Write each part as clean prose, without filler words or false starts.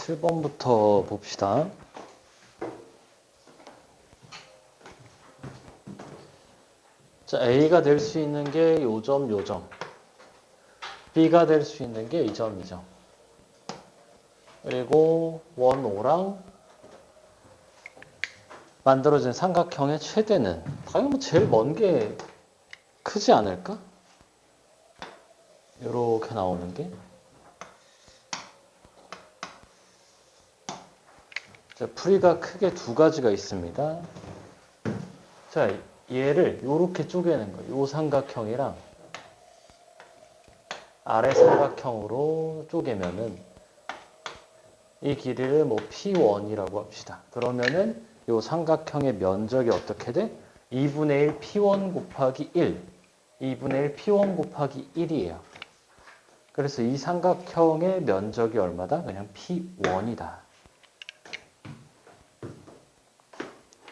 7번부터 봅시다. 자, A가 될 수 있는 게 요점, 요점. B가 될 수 있는 게 이 점, 이 점. 그리고 원, 오랑 만들어진 삼각형의 최대는 당연히 뭐 제일 먼 게 크지 않을까? 이렇게 나오는 게. 자, 풀이가 크게 두 가지가 있습니다. 자, 얘를 이렇게 쪼개는 거예요. 이 삼각형이랑 아래 삼각형으로 쪼개면은 이 길이를 뭐 P1이라고 합시다. 그러면은 이 삼각형의 면적이 어떻게 돼? 2분의 1 P1 곱하기 1. 2분의 1 P1 곱하기 1이에요. 그래서 이 삼각형의 면적이 얼마다? 그냥 P1이다.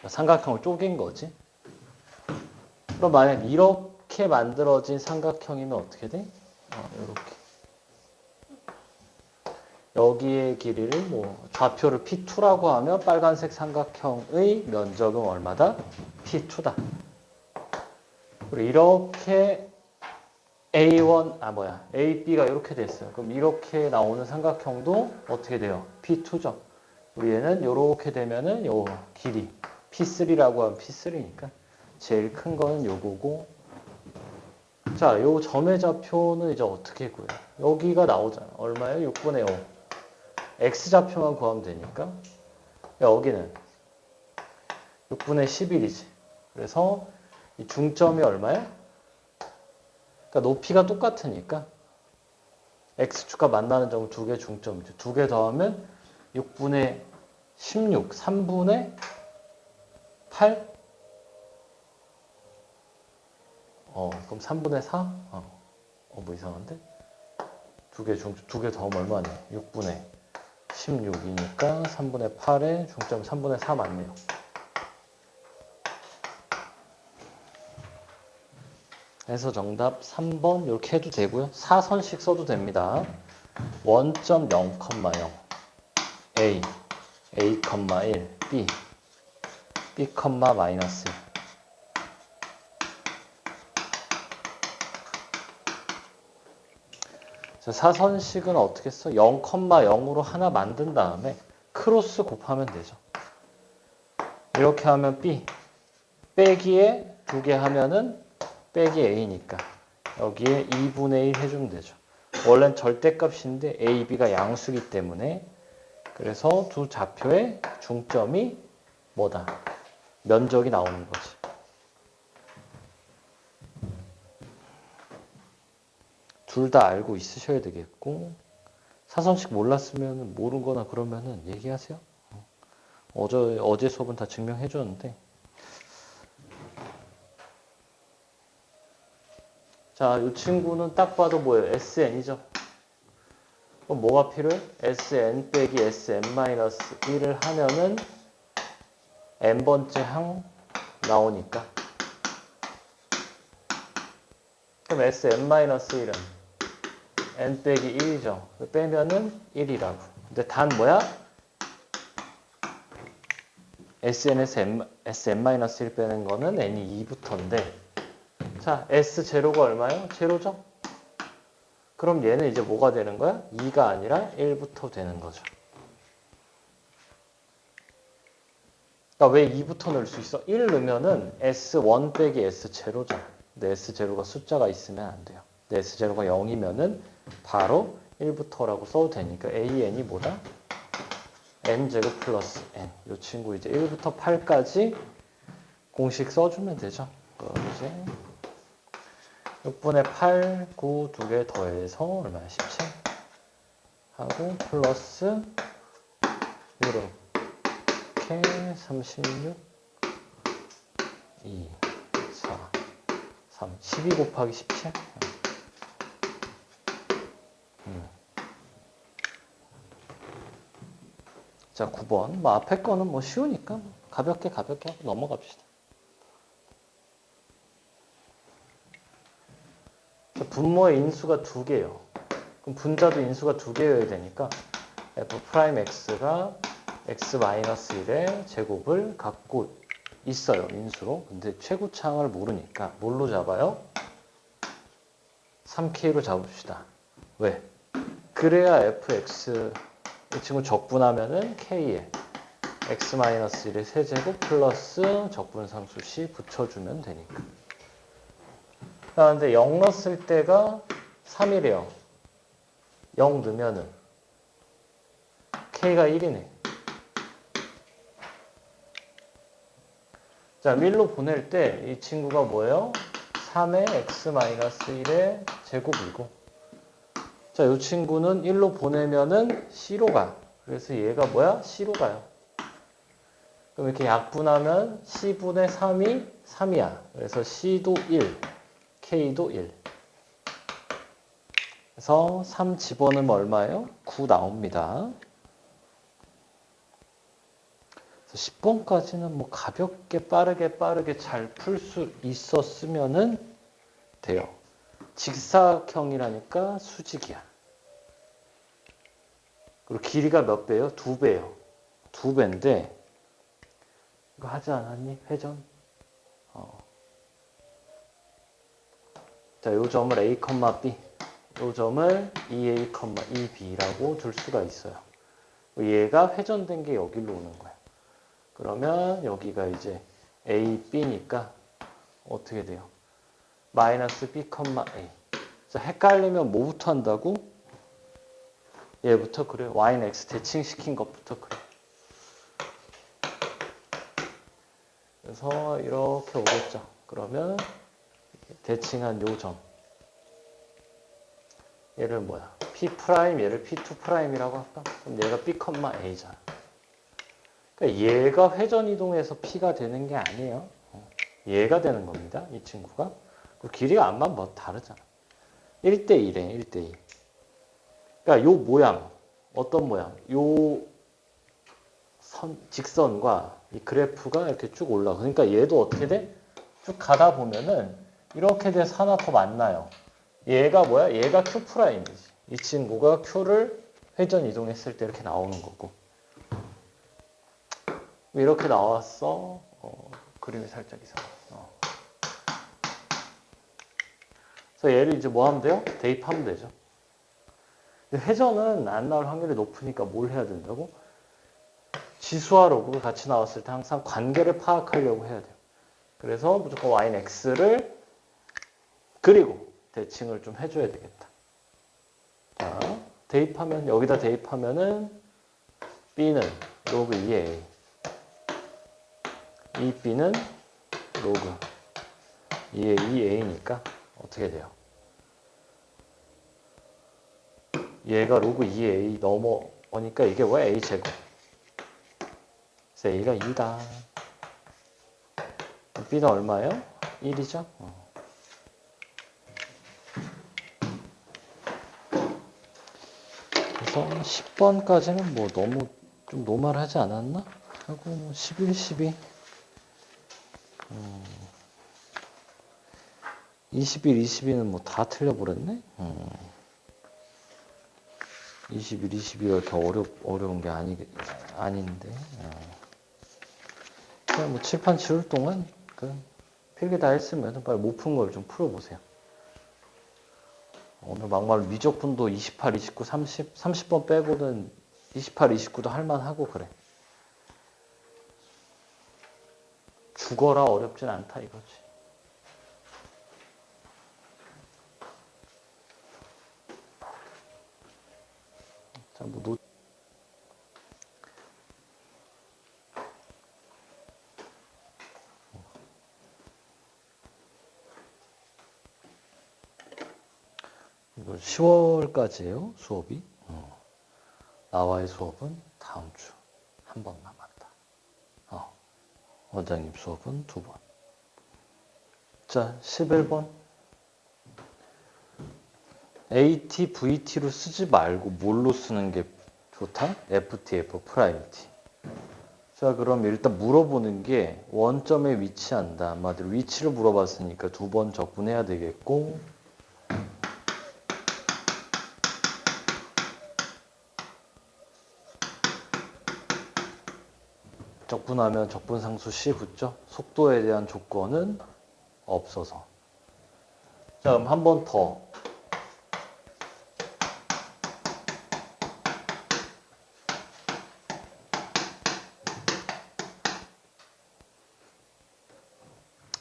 삼각형을 쪼갠 거지. 그럼 만약 이렇게 만들어진 삼각형이면 어떻게 돼? 이렇게. 여기의 길이를 뭐 좌표를 P2라고 하면 빨간색 삼각형의 면적은 얼마다? P2다. 그리고 이렇게 A1, AB가 이렇게 됐어요. 그럼 이렇게 나오는 삼각형도 어떻게 돼요? P2죠. 우리 얘는 이렇게 되면은 요 길이 P3라고 하면 P3니까 제일 큰 거는 요거고. 자, 요 점의 좌표는 이제 어떻게 구해요? 여기가 나오잖아. 얼마예요? 6분의 5. X좌표만 구하면 되니까. 여기는 6분의 11이지. 그래서 이 중점이 얼마야? 그러니까 높이가 똑같으니까 X축과 만나는 점은 두 개 중점이죠. 두 개 더하면 6분의 16, 3분의 8? 그럼 3분의 4? 뭐 이상한데? 두 개 더하면 얼마냐? 6분의 16이니까 3분의 8에 중점 3분의 4 맞네요. 그래서 정답 3번 이렇게 해도 되고요. 사선식 써도 됩니다. 원점 0,0 A, A,1 B, B, 마이너스 1. 자, 사선식은 어떻게 써? 0,0으로 하나 만든 다음에 크로스 곱하면 되죠. 이렇게 하면 B, 빼기에 두 개 하면은 빼기 A니까 여기에 2분의 1 해주면 되죠. 원래는 절대값인데 A, B가 양수기 때문에 그래서 두 좌표의 중점이 뭐다? 면적이 나오는 거지. 둘 다 알고 있으셔야 되겠고 사선식 몰랐으면 모르거나 그러면은 얘기하세요. 어제 수업은 다 증명해 줬는데. 자, 이 친구는 딱 봐도 뭐예요? SN이죠. 그럼 뭐가 필요해? SN 빼기 SN-1을 하면은 n번째 항 나오니까. 그럼 SN-1은 n 빼기 1이죠. 빼면은 1이라고. 근데 단 뭐야? SN에서 SN-1 빼는 거는 n이 2부터인데 자, S 제로가 얼마예요? 제로죠? 그럼 얘는 이제 뭐가 되는 거야? 2가 아니라 1부터 되는 거죠. 그러니까 왜 2부터 넣을 수 있어? 1 넣으면은 S1 빼기 S0죠. 근데 S0가 숫자가 있으면 안 돼요. 근데 S0가 0이면은 바로 1부터라고 써도 되니까 AN이 뭐다? N제곱 플러스 N. 이 친구 이제 1부터 8까지 공식 써주면 되죠. 이제 6분의 8, 9 두 개 더해서 얼마야? 17 하고 플러스 이렇게 36 2 4 3 12 곱하기 17 자, 9번 뭐 앞에 거는 뭐 쉬우니까 가볍게 하고 넘어갑시다. 분모의 인수가 두 개예요. 그럼 분자도 인수가 두 개여야 되니까 f'x가 x-1의 제곱을 갖고 있어요. 인수로. 근데 최고차항을 모르니까 뭘로 잡아요? 3K로 잡읍시다. 왜? 그래야 fx 이 친구 적분하면은 K에 x-1의 세제곱 플러스 적분상수 C 붙여주면 되니까. 근데 0 넣었을 때가 3이래요. 0 넣으면은 K가 1이네. 자, 밀로 보낼 때 이 친구가 뭐예요? 3의 x-1의 제곱이고, 자, 이 친구는 1로 보내면은 C로 가. 그래서 얘가 뭐야? C로 가요. 그럼 이렇게 약분하면 C분의 3이 3이야. 그래서 C도 1, K도 1. 그래서 3 집어넣으면 얼마예요? 9 나옵니다. 10번까지는 뭐 가볍게 빠르게 잘 풀 수 있었으면은 돼요. 직사각형이라니까 수직이야. 그리고 길이가 몇 배예요? 2배예요. 2배인데 이거 하지 않았니? 회전. 자, 요 점을 A, B, 요 점을 2A, 2B라고 둘 수가 있어요. 얘가 회전된 게 여기로 오는 거야. 그러면 여기가 이제 A, B니까 어떻게 돼요? 마이너스 B, A. 자, 헷갈리면 뭐부터 한다고? 얘부터 그래. Y는 X 대칭시킨 것부터 그래. 그래서 이렇게 오겠죠. 그러면 대칭한 요 점. 얘를 뭐야? P', 얘를 P2'이라고 할까? 그럼 얘가 B, A잖아. 그러니까 얘가 회전 이동해서 P가 되는 게 아니에요. 얘가 되는 겁니다. 이 친구가. 그 길이가 안만 뭐 다르잖아. 1대1에 1대2. 그러니까 요 모양, 어떤 모양? 요 직선과 이 그래프가 이렇게 쭉 올라가. 그러니까 얘도 어떻게 돼? 쭉 가다 보면은 이렇게 돼서 하나 더 만나요. 얘가 뭐야? 얘가 Q'이지. 이 친구가 Q를 회전 이동했을 때 이렇게 나오는 거고. 이렇게 나왔어. 그림이 살짝 이상해. 그래서 얘를 이제 뭐 하면 돼요? 대입하면 되죠. 회전은 안 나올 확률이 높으니까 뭘 해야 된다고? 지수와 로그가 같이 나왔을 때 항상 관계를 파악하려고 해야 돼요. 그래서 무조건 y는 x를 그리고 대칭을 좀 해줘야 되겠다. 자, 대입하면 여기다 대입하면은 b는 로그 2a, 이 b는 로그 2a, 2a니까 어떻게 돼요? 얘가 로그 2a 넘어오니까 이게 뭐야? a 제곱. 그래서 a가 2다. b는 얼마예요? 1이죠? 그래서 10번까지는 뭐 너무 좀 노멀하지 않았나? 하고 뭐 11, 12 21, 22는 뭐 다 틀려버렸네? 21, 22가 이렇게 어려운 게 아닌데. 그냥 뭐 칠판 치울 동안 필기 다 했으면 빨리 못 푼 걸 좀 풀어보세요. 오늘 막말 미적분도 28, 29, 30, 30번 빼고는 28, 29도 할만하고 그래. 죽어라 어렵진 않다 이거지. 자, 뭐 이거 10월까지예요 수업이. 나와의 수업은 다음 주 한 번 남았다. 원장님 수업은 2번. 자, 11번. AT, VT로 쓰지 말고 뭘로 쓰는 게 좋다? FT, F'T. 자, 그럼 일단 물어보는 게 원점에 위치한다. 한마디로 위치를 물어봤으니까 2번 적분해야 되겠고, 적분하면 적분상수 C 붙죠? 속도에 대한 조건은 없어서. 자, 그럼 한 번 더.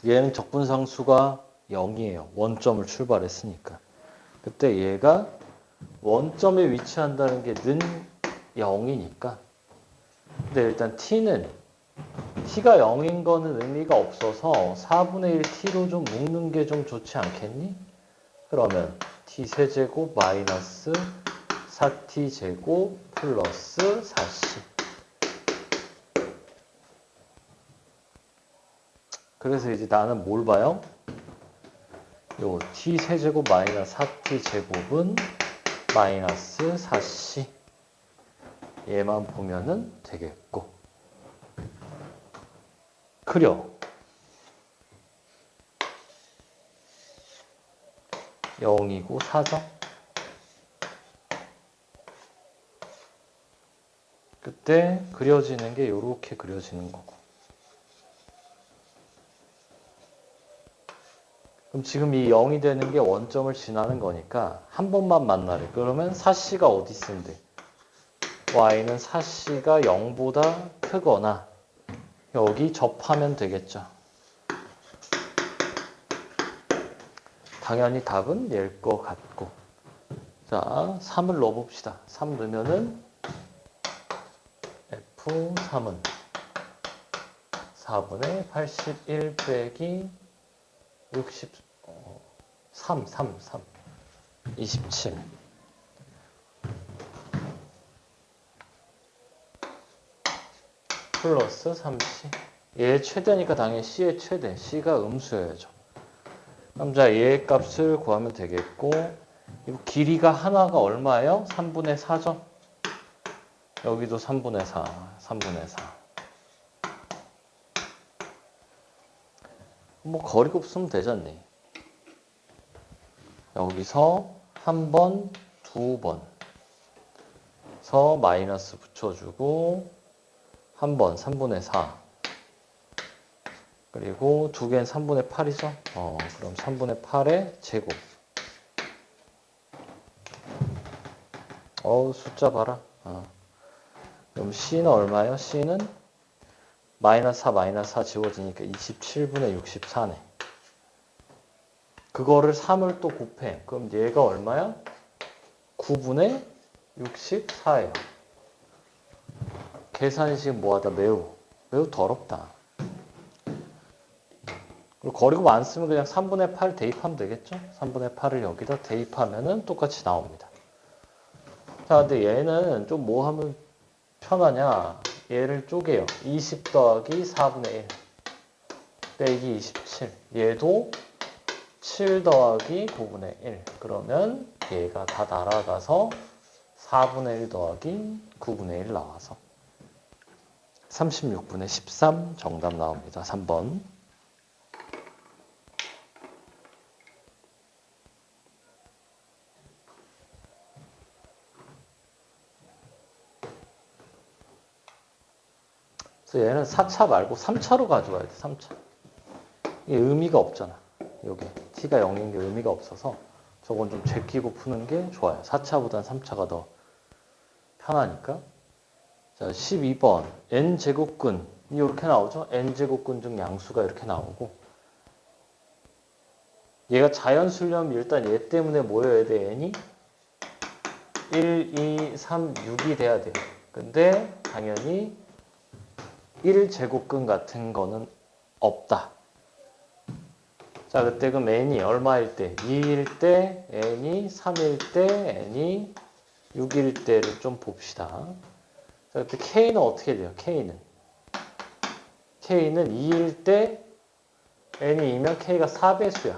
얘는 적분상수가 0이에요. 원점을 출발했으니까. 그때 얘가 원점에 위치한다는 게 는 0이니까. 근데 일단 t가 0인 거는 의미가 없어서 4분의 1 t로 좀 묶는 게 좀 좋지 않겠니? 그러면 t 세제곱 마이너스 4t 제곱 플러스 4c. 그래서 이제 나는 뭘 봐요? 요 t 세제곱 마이너스 4t 제곱은 마이너스 4c. 얘만 보면은 되겠고. 그려. 0이고 4죠. 그때 그려지는 게 요렇게 그려지는 거고. 그럼 지금 이 0이 되는 게 원점을 지나는 거니까 한 번만 만나래. 그러면 4c가 어디 있는데? y는 4c가 0보다 크거나 여기 접하면 되겠죠. 당연히 답은 얘일 것 같고. 자, 3을 넣어봅시다. 3 넣으면은 F3은 4분의 81 빼기 3, 27. 플러스 3c. 얘 최대니까 당연히 c의 최대. c가 음수여야죠. 그럼 자, 얘의 값을 구하면 되겠고, 이 길이가 하나가 얼마예요? 3분의 4죠? 여기도 3분의 4, 3분의 4. 뭐 거리가 없으면 되잖니. 여기서 한 번, 두 번. 서 마이너스 붙여주고, 한 번, 3분의 4. 그리고 두 개는 3분의 8이죠? 그럼 3분의 8의 제곱. 숫자 봐라. 그럼 C는 얼마예요? C는 마이너스 4 지워지니까 27분의 64네. 그거를 3을 또 곱해. 그럼 얘가 얼마야? 9분의 64예요. 계산식 뭐하다 매우 더럽다. 그리고 거리가 많으면 그냥 3분의 8 대입하면 되겠죠? 3분의 8을 여기다 대입하면은 똑같이 나옵니다. 자, 근데 얘는 좀 뭐 하면 편하냐? 얘를 쪼개요. 20 더하기 4분의 1 빼기 27. 얘도 7 더하기 9분의 1. 그러면 얘가 다 날아가서 4분의 1 더하기 9분의 1 나와서 36분의 13 정답 나옵니다. 3번. 그래서 얘는 4차 말고 3차로 가져와야 돼. 3차. 이게 의미가 없잖아. 여기 t가 0인 게 의미가 없어서 저건 좀 제끼고 푸는 게 좋아요. 4차보단 3차가 더 편하니까. 자, 12번 n제곱근 이렇게 나오죠. n제곱근 중 양수가 이렇게 나오고 얘가 자연수려면 일단 얘 때문에 뭐여야 돼? n이 1, 2, 3, 6이 돼야 돼요. 근데 당연히 1제곱근 같은 거는 없다. 자, 그때 그럼 n이 얼마일 때? 2일 때, n이 3일 때, n이 6일 때를 좀 봅시다. 자, 그때 k는 어떻게 돼요? k는 2일 때 n이 2면 k가 4배수야.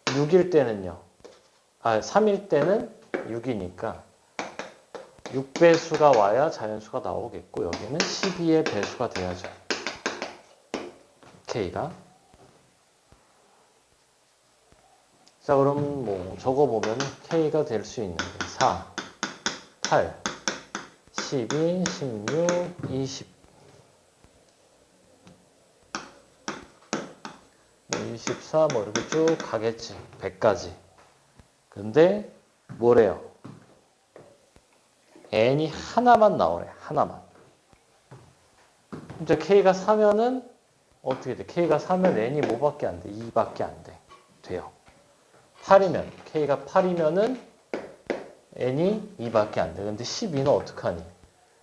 6일 때는요. 3일 때는 6이니까 6배수가 와야 자연수가 나오겠고 여기는 12의 배수가 돼야죠. k가. 자, 그럼 뭐 적어보면 k가 될 수 있는 게 4, 8, 12, 16, 20. 24 뭐 이렇게 쭉 가겠지. 100까지. 근데 뭐래요? n이 하나만 나오래. 하나만. 이제 k가 4면은 어떻게 돼? k가 4면 n이 뭐밖에 안 돼? 2밖에 안 돼. 돼요. 8이면 k가 8이면은 n이 2밖에 안 돼. 근데 12는 어떡하니?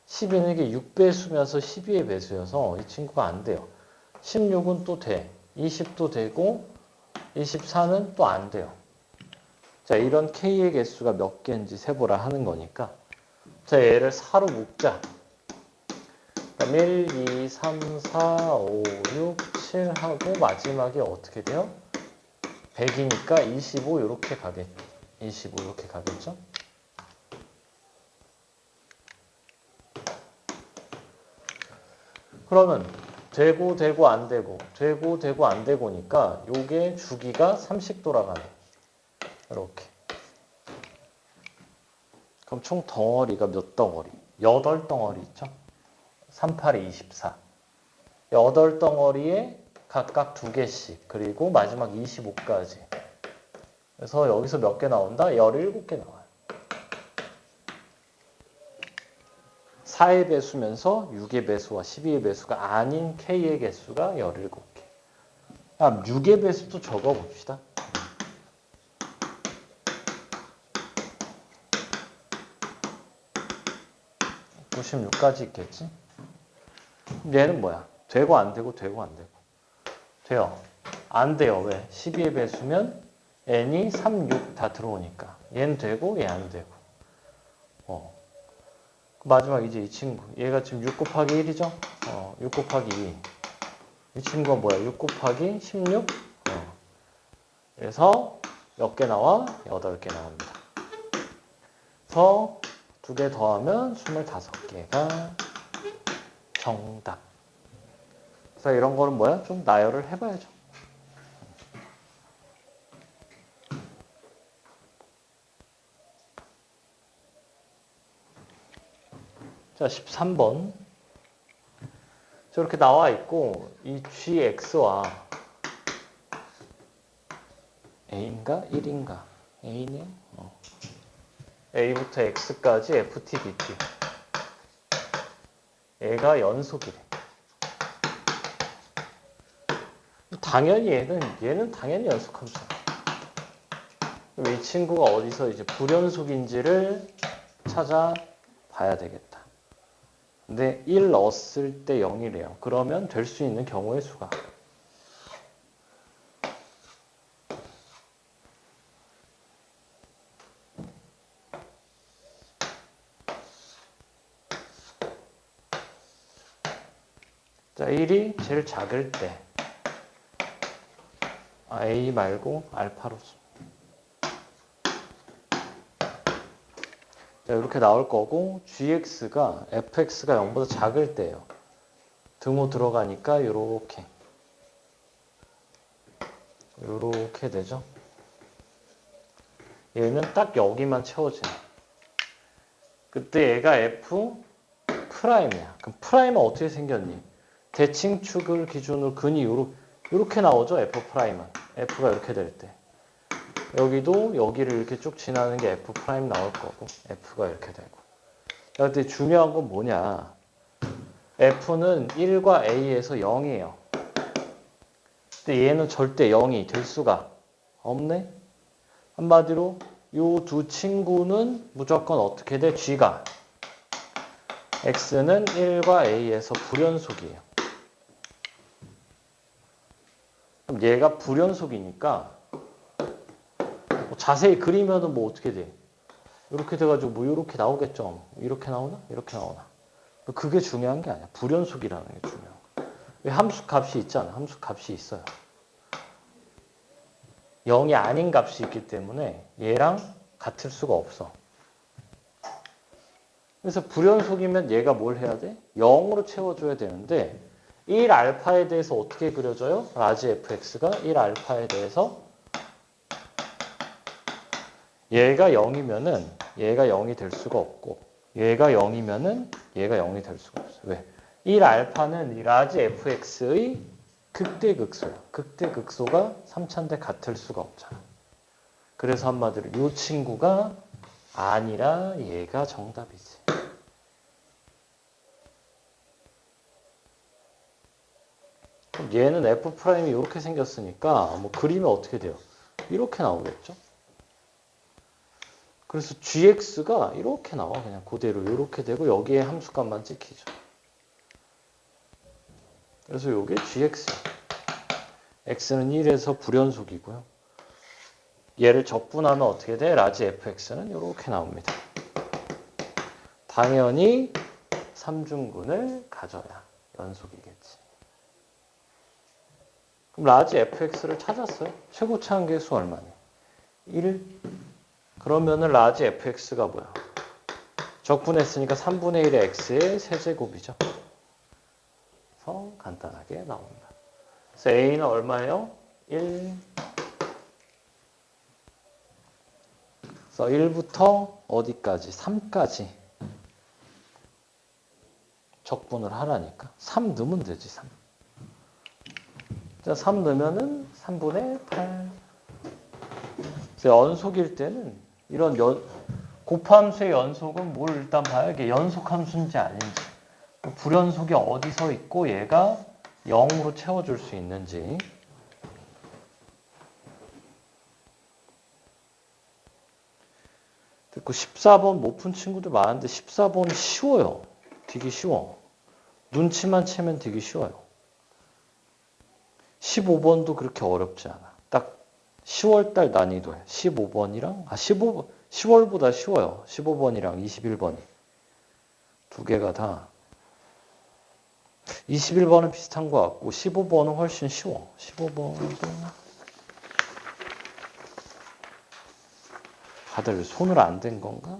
12는 이게 6배수면서 12의 배수여서 이 친구가 안 돼요. 16은 또 돼. 20도 되고 24는 또 안 돼요. 자, 이런 k의 개수가 몇 개인지 세보라 하는 거니까 자, 얘를 4로 묶자. 그럼 1, 2, 3, 4, 5, 6, 7 하고 마지막에 어떻게 돼요? 100이니까 25 이렇게 가겠죠. 25 이렇게 가겠죠? 그러면 되고 안 되고 안 되고니까 요게 주기가 3씩 돌아가네. 이렇게. 그럼 총 덩어리가 몇 덩어리? 8덩어리 있죠? 3, 8에 24. 8덩어리에 각각 2개씩. 그리고 마지막 25까지. 그래서 여기서 몇 개 나온다? 17개 나와요. 4의 배수면서 6의 배수와 12의 배수가 아닌 k의 개수가 17개. 6의 배수도 적어봅시다. 96까지 있겠지? 얘는 뭐야? 되고 안 되고 되고 안 되고. 돼요. 안 돼요. 왜? 12의 배수면 n이 3, 6 다 들어오니까. 얘는 되고 얘 안 되고. 마지막 이제 이 친구. 얘가 지금 6 곱하기 1이죠? 6 곱하기 2. 이 친구가 뭐야? 6 곱하기 16? 그래서 몇 개 나와? 8개 나옵니다. 그래서 2개 더하면 25개가 정답. 그래서 이런 거는 뭐야? 좀 나열을 해봐야죠. 자, 13번. 저렇게 나와 있고, 이 gx와 a인가? 1인가? a네? a부터 x까지 ft, dt. 얘가 연속이래. 당연히 얘는 당연히 연속함수야. 이 친구가 어디서 이제 불연속인지를 찾아봐야 되겠다. 근데 1 넣었을 때 0이래요. 그러면 될 수 있는 경우의 수가. 자, 1이 제일 작을 때 A 말고 알파로 수. 자, 이렇게 나올 거고 gx가 fx가 0보다 작을 때예요. 등호 들어가니까 요렇게 되죠. 얘는 딱 여기만 채워지네. 그때 얘가 f 프라임이야. 그럼 프라임은 어떻게 생겼니? 대칭축을 기준으로 근이 요렇게 나오죠. f 프라임은. f가 이렇게 될 때. 여기도 여기를 이렇게 쭉 지나는 게 f 프라임 나올 거고 f가 이렇게 되고. 근데 중요한 건 뭐냐? f는 1과 a에서 0이에요. 근데 얘는 절대 0이 될 수가 없네. 한마디로 요 두 친구는 무조건 어떻게 돼? g가 x는 1과 a에서 불연속이에요. 그럼 얘가 불연속이니까 자세히 그리면은 뭐 어떻게 돼? 이렇게 돼가지고 뭐 이렇게 나오겠죠. 이렇게 나오나? 이렇게 나오나? 그게 중요한 게 아니야. 불연속이라는 게 중요한 거야. 왜 함수 값이 있잖아. 함수 값이 있어요. 0이 아닌 값이 있기 때문에 얘랑 같을 수가 없어. 그래서 불연속이면 얘가 뭘 해야 돼? 0으로 채워줘야 되는데 1알파에 대해서 어떻게 그려져요? 라지 fx가 1알파에 대해서 얘가 0이면은 얘가 0이 될 수가 없고 얘가 0이면은 얘가 0이 될 수가 없어요. 왜? 1알파는 이 라지 fx의 극대극소야. 극대극소가 3차인데 같을 수가 없잖아. 그래서 한마디로 이 친구가 아니라 얘가 정답이지. 그럼 얘는 f'이 이렇게 생겼으니까 뭐 그리면 어떻게 돼요? 이렇게 나오겠죠? 그래서 gx가 이렇게 나와. 그냥 그대로 이렇게 되고 여기에 함수값만 찍히죠. 그래서 이게 gx야. x는 1에서 불연속이고요. 얘를 적분하면 어떻게 돼? 라지 fx는 이렇게 나옵니다. 당연히 3중근을 가져야 연속이겠지. 그럼 라지 fx를 찾았어요. 최고차 한계수 얼마니? 1. 그러면은 라지 fx가 뭐야? 적분했으니까 3분의 1의 x의 세제곱이죠. 그래서 간단하게 나온다. 그래서 a는 얼마예요? 1. 그래서 1부터 어디까지? 3까지 적분을 하라니까. 3 넣으면 되지, 3. 자, 3 넣으면은 3분의 8. 연속일 때는 이런 곱함수의 연속은 뭘 일단 봐야 이게 연속함수인지 아닌지, 불연속이 어디서 있고 얘가 0으로 채워줄 수 있는지. 됐고 14번 못 푼 친구들 많은데 14번이 쉬워요. 되게 쉬워. 눈치만 채면 되게 쉬워요. 15번도 그렇게 어렵지 않아. 딱 10월달 난이도야. 15번이랑 10월보다 쉬워요. 15번이랑 21번이. 두 개가 다. 21번은 비슷한 것 같고 15번은 훨씬 쉬워. 15번도 다들 손을 안 댄 건가?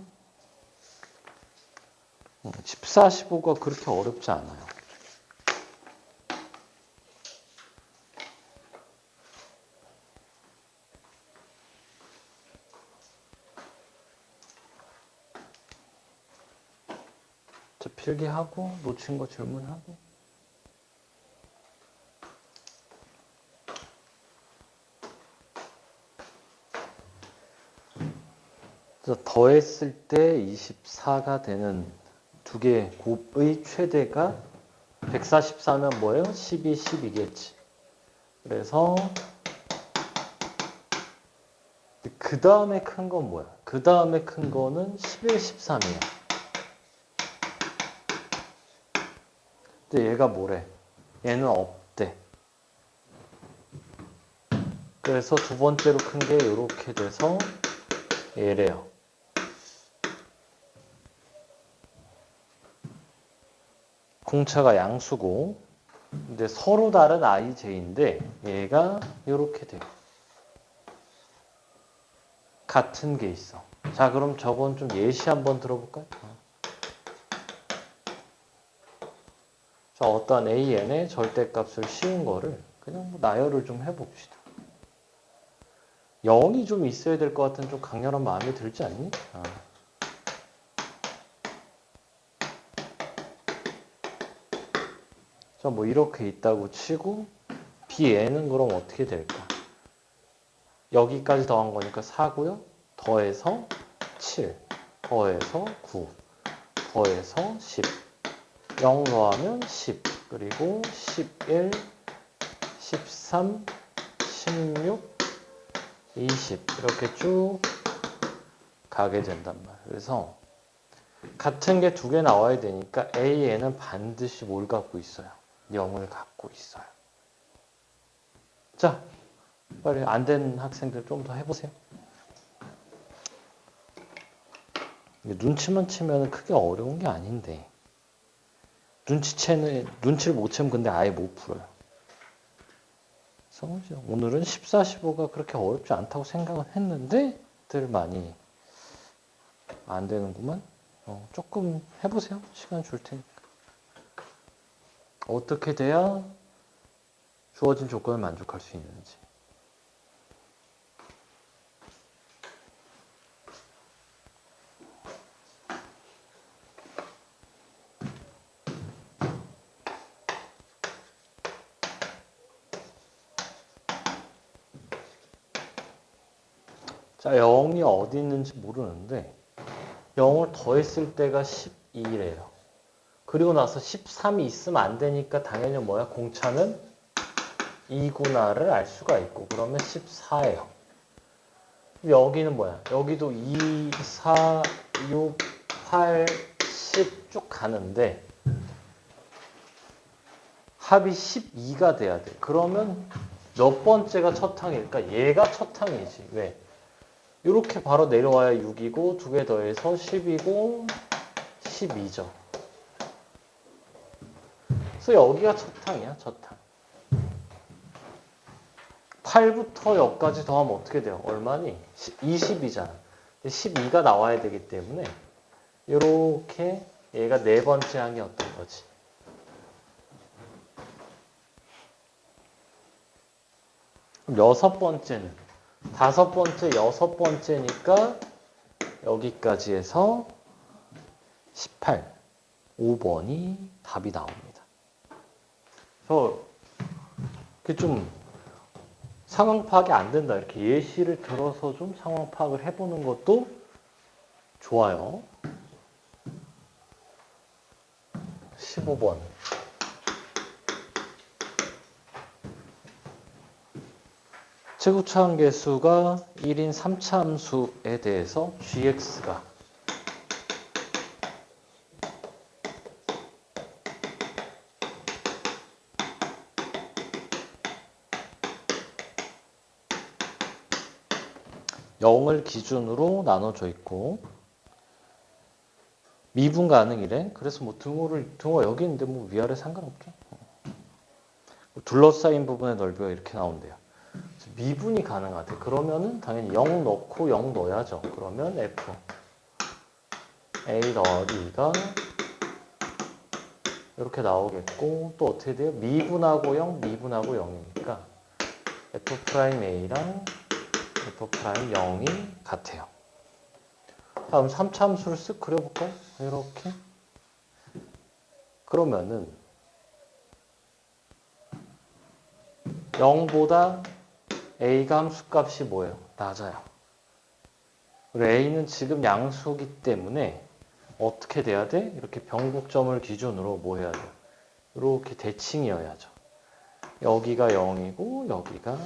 14, 15가 그렇게 어렵지 않아요. 자, 필기하고 놓친 거 질문하고. 그래서 더했을 때 24가 되는 두 개의 곱의 최대가 144면 뭐예요? 12, 12겠지. 그래서 그 다음에 큰 건 뭐야? 그 다음에 큰 거는 11, 13이야. 근데 얘가 뭐래? 얘는 없대. 그래서 두 번째로 큰 게 이렇게 돼서 얘래요. 공차가 양수고, 근데 서로 다른 ij인데 얘가 이렇게 돼요. 같은 게 있어. 자, 그럼 저건 좀 예시 한번 들어볼까요? 자, 어떤 AN의 절대값을 씌운 거를 그냥 뭐 나열을 좀 해봅시다. 0이 좀 있어야 될 것 같은 좀 강렬한 마음이 들지 않니? 자, 뭐 이렇게 있다고 치고 Bn은 그럼 어떻게 될까? 여기까지 더한 거니까 4고요. 더해서 7, 더해서 9, 더해서 10. 0 더하면 10, 그리고 11, 13, 16, 20 이렇게 쭉 가게 된단 말이에요. 그래서 같은 게 두 개 나와야 되니까 AN은 반드시 뭘 갖고 있어요? 0을 갖고 있어요. 자, 빨리 안 된 학생들 좀 더 해보세요. 눈치만 채면 크게 어려운 게 아닌데 눈치를 못 채면 근데 아예 못 풀어요. 그래서 오늘은 14, 15가 그렇게 어렵지 않다고 생각은 했는데 들 많이 안 되는구만. 조금 해보세요. 시간 줄 테니까. 어떻게 돼야 주어진 조건을 만족할 수 있는지. 자, 0이 어디 있는지 모르는데 0을 더했을 때가 12래요. 그리고 나서 13이 있으면 안 되니까 당연히 뭐야? 공차는 2구나를 알 수가 있고 그러면 14예요. 여기는 뭐야? 여기도 2, 4, 6, 8, 10 쭉 가는데 합이 12가 돼야 돼. 그러면 몇 번째가 첫 항일까? 얘가 첫 항이지. 왜? 이렇게 바로 내려와야 6이고 두 개 더해서 10이고 12죠. 그래서 여기가 첫 항이야. 첫 항. 8부터 여기까지 더하면 어떻게 돼요? 얼마니? 20이잖아. 12가 나와야 되기 때문에 이렇게 얘가 네 번째 항이었던 거지. 여섯 번째는 다섯 번째, 여섯 번째니까 여기까지 해서 18, 5번이 답이 나옵니다. 그래서 좀 상황 파악이 안 된다. 이렇게 예시를 들어서 좀 상황 파악을 해보는 것도 좋아요. 15번. 최고차 함계수가 1인 3차 함수에 대해서 gx가 (0을) 기준으로 나눠져 있고 미분 가능이래. 그래서 뭐 등호 여기 있는데 뭐 위아래 상관없죠. 둘러싸인 부분의 넓이가 이렇게 나온대요. 미분이 가능하대. 그러면은 당연히 0 넣고 0 넣어야죠. 그러면 f a 더하기 2가 이렇게 나오겠고 또 어떻게 돼요? 미분하고 0, 미분하고 0이니까 f'a랑 f'0이 같아요. 다음 3차 함수를 쓱 그려볼까요? 이렇게. 그러면은 0보다 a가 함수값이 뭐예요? 낮아요. 그리고 a는 지금 양수기 때문에 어떻게 돼야 돼? 이렇게 변곡점을 기준으로 뭐 해야 돼요? 이렇게 대칭이어야죠. 여기가 0이고 여기가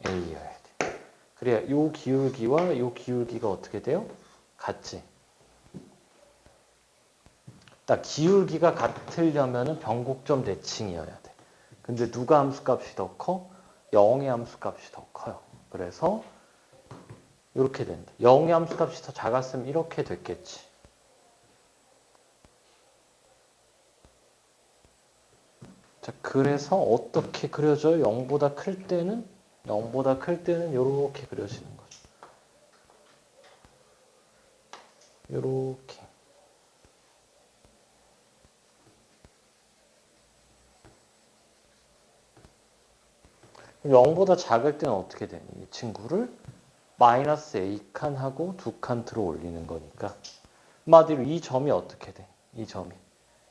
a여야 돼. 그래야 이 기울기와 이 기울기가 어떻게 돼요? 같지. 딱 기울기가 같으려면 변곡점 대칭이어야 돼. 근데 누가 함수값이 더 커? 0의 함수값이 더 커요. 그래서 이렇게 된다. 0의 함수값이 더 작았으면 이렇게 됐겠지. 자, 그래서 어떻게 그려져요? 0보다 클 때는 이렇게 그려지는 거죠. 이렇게. (0보다) 작을 때는 어떻게 되니? 이 친구를 마이너스 a칸하고 두 칸트로 올리는 거니까 한마디로 이 점이 어떻게 돼? 이 점이